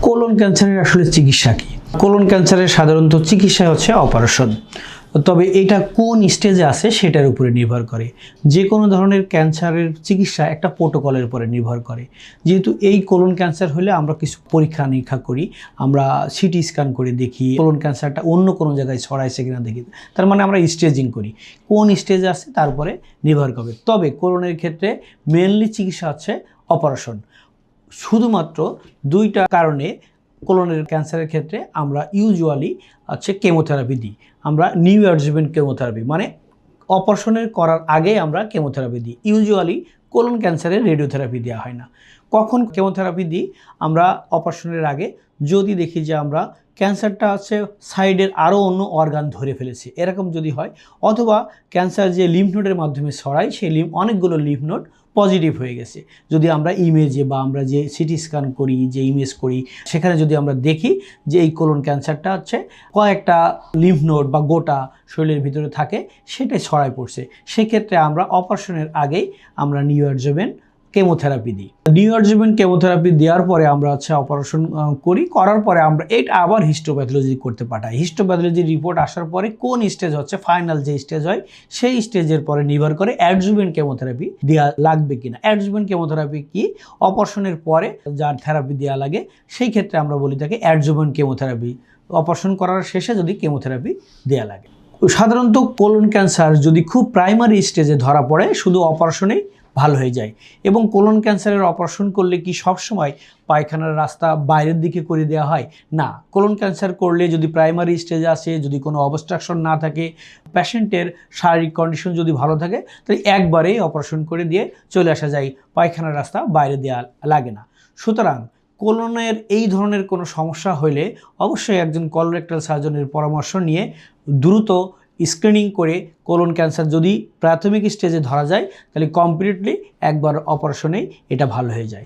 Colon ক্যান্সারের আসলে চিকিৎসা কি? কোলন ক্যান্সারের সাধারণত চিকিৎসা হচ্ছে অপারেশন। তবে এটা কোন স্টেজে আছে সেটার উপরে নির্ভর করে। যে কোনো ধরনের ক্যান্সারের চিকিৎসা একটা প্রোটোকলের উপরে নির্ভর করে। যেহেতু এই কোলন ক্যান্সার হলে আমরা কিছু পরীক্ষা নিরীক্ষা করি, আমরা সিটি স্ক্যান করে দেখি কোলন ক্যান্সারটা অন্য কোনো জায়গায় ছড়াইছে কিনা দেখি। তার মানে আমরা স্টেজিং করি, কোন স্টেজে আছে তার উপরে নির্ভর করবে। তবে কোলনের ক্ষেত্রে মেনলি চিকিৎসা হচ্ছে অপারেশন। শুধুমাত্র দুইটা কারণে কোলনের ক্যান্সারের ক্ষেত্রে আমরা ইউজুয়ালি কেমোথেরাপি দিই। আমরা নিউ অ্যাডজুভেন্ট কেমোথেরাপি, মানে অপারেশনের করার আগে আমরা কেমোথেরাপি দিই। ইউজুয়ালি কোলন ক্যান্সারের রেডিওথেরাপি দেওয়া হয় না। কখন কেমোথেরাপি দিই? আমরা অপারেশনের আগে যদি দেখি যে আমরা ক্যান্সারটা সাইডের আরও অন্য অর্গান ধরে ফেলেছে, এরকম যদি হয়, অথবা ক্যান্সার যে লিম্ফ নোডের মাধ্যমে ছড়ায় সেই অনেকগুলো লিম্ফ নোড পজিটিভ হয়ে গেছে, যদি আমরা ইমেজে বা আমরা যে সিটি স্ক্যান করি, যে ইমেজ করি, সেখানে যদি আমরা দেখি যে এই কোলন ক্যান্সারটা কয়েকটা লিম্ফ নোড বা গোটা শরীরের ভিতরে থাকে, সেটাই ছড়ায় পড়ছে, সেক্ষেত্রে আমরা অপারেশনের আগেই আমরা নিউ অ্যাডজুভেন্ট কেমোথেরাপি দিই। নিউ অ্যাডজুভেন্ট কেমোথেরাপি দেওয়ার পরে আমরা অপারেশন করার পরে আমরা এটা আবার হিস্টোপ্যাথোলজি করতে পাঠাই। হিস্টোপ্যাথোলজি রিপোর্ট আসার পরে কোন স্টেজ ফাইনাল যে স্টেজ হয় সেই স্টেজের পরে নির্ভর করে অ্যাডজুভেন্ট কেমোথেরাপি দেওয়া লাগবে কিনা। অ্যাডজুভেন্ট কেমোথেরাপি কি? অপারেশনের পরে যার থেরাপি দেওয়া লাগে, সেই ক্ষেত্রে আমরা বলি তাকে অ্যাডজুভেন্ট কেমোথেরাপি। অপারেশন করার শেষে যদি কেমোথেরাপি দেওয়া লাগে। সাধারণত কোলন ক্যান্সার যদি খুব প্রাইমারি স্টেজে ধরা পড়ে, শুধু অপারেশনেই ভালো হয়ে যায়। এবং কোলন ক্যান্সারের অপারেশন করলে কি সবসময় পায়খানার রাস্তা বাইরের দিকে করে দেওয়া হয়? না। কোলন ক্যান্সার করলে যদি প্রাইমারি স্টেজে আসে, যদি কোনো অবস্ট্রাকশন না থাকে, পেশেন্টের শারীরিক কন্ডিশন যদি ভালো থাকে, তাহলে একবারেই অপারেশন করে দিয়ে চলে আসা যায়, পায়খানার রাস্তা বাইরে দেওয়া লাগে না। সুতরাং কোলনের এই ধরনের কোনো সমস্যা হলে অবশ্যই একজন কলোরেক্টাল সার্জনের পরামর্শ নিয়ে দ্রুত স্ক্রিনিং করে কোলন ক্যান্সার যদি প্রাথমিক স্টেজে ধরা যায়, তাহলে কমপ্লিটলি একবার অপারেশনেই এটা ভালো হয়ে যায়।